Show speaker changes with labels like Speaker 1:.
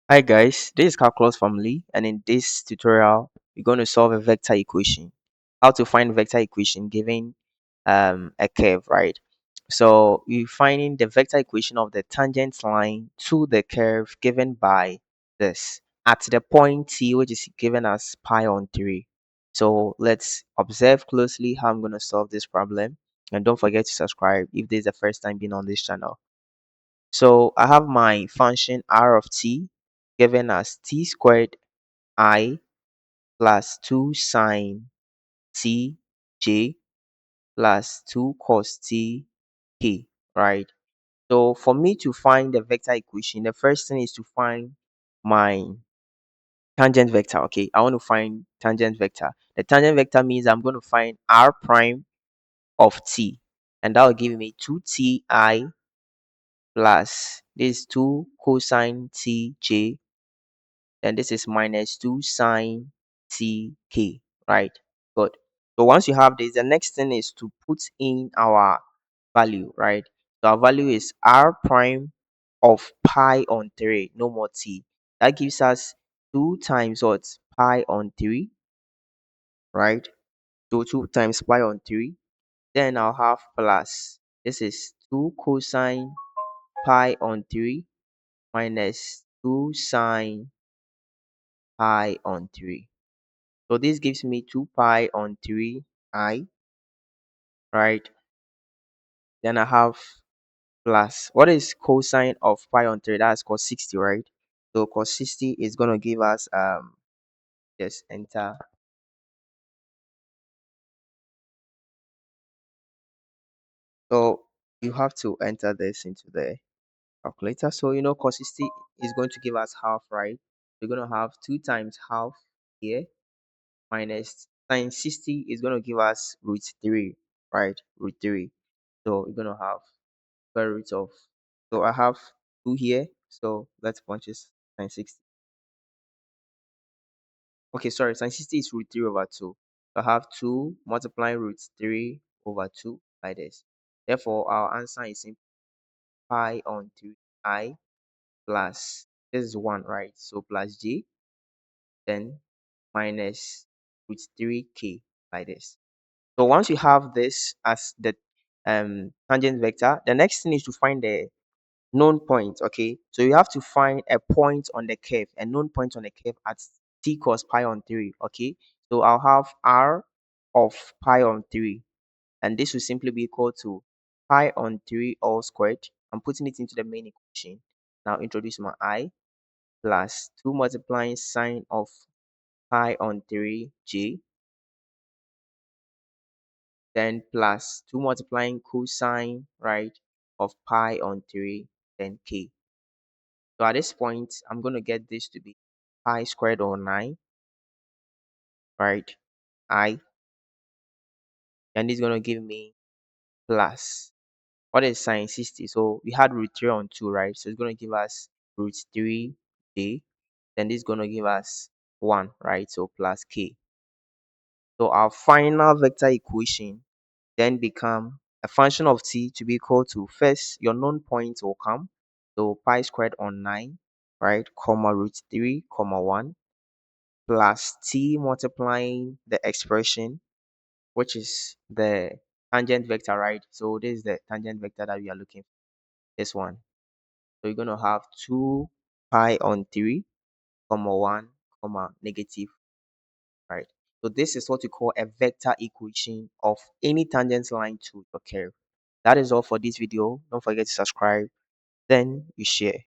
Speaker 1: Hi guys, this is Calculus Family, and in this tutorial, we're going to solve a vector equation. How to find vector equation given a curve, right? So we're finding the vector equation of the tangent line to the curve given by this at the point T, which is given as pi on 3. So let's observe closely how I'm going to solve this problem, and don't forget to subscribe if this is the first time being on this channel. So I have my function r of t given as t squared I plus 2 sine t j plus 2 cos t k, right? So for me to find the vector equation, the first thing is to find my tangent vector. Okay, I want to find tangent vector. The tangent vector means I'm going to find r prime of t, and that will give me 2ti plus this 2 cosine tj, then this is minus 2 sine tk, right? Good. So once you have this, the next thing is to put in our value, right? So our value is r prime of pi on 3, no more t. That gives us 2 times what? Pi on 3, right? So 2 times pi on 3. Then I'll have plus, this is 2 cosine pi on 3 minus 2 sine pi on 3. So this gives me 2 pi on 3i, right? Then I have plus, what is cosine of pi on 3? That's cos 60, right? So cos 60 is going to give us, just enter. So you have to enter this into the calculator. So cos 60 is going to give us half, right? We're going to have 2 times half here minus sine 60 is going to give us root 3, right? Root 3. So we're going to have square root of, so I have 2 here, so let's punch this sine 60. Okay, sorry, sine 60 is root 3 over 2. So I have 2 multiplying root 3 over 2 like this. Therefore our answer is simple, pi on 3i plus, this is 1, right? So plus j, then minus root 3k like this. So once you have this as the tangent vector, the next thing is to find the known point. Okay, so you have to find a point on the curve, a known point on the curve at t cos pi on 3. Okay, so I'll have r of pi on 3, and this will simply be equal to pi on 3 all squared. I'm putting it into the main equation. Now introduce my I plus 2 multiplying sine of pi on 3 j, then plus 2 multiplying cosine, right, of pi on 3, then k. So at this point, I'm going to get this to be pi squared on 9, right? I, and this is going to give me plus, what is sine 60? So we had root 3 on 2, right? So it's going to give us root 3j. Then this is going to give us 1, right? So plus k. So our final vector equation then become a function of t to be equal to, first, your known point will come. So pi squared on 9, right? Comma root 3, comma 1. Plus t multiplying the expression, which is the tangent vector, right? So this is the tangent vector that we are looking for, this one. So you're going to have 2 pi on 3, comma 1, comma negative, right? So this is what we call a vector equation of any tangent line to your curve. That is all for this video. Don't forget to subscribe, then you share.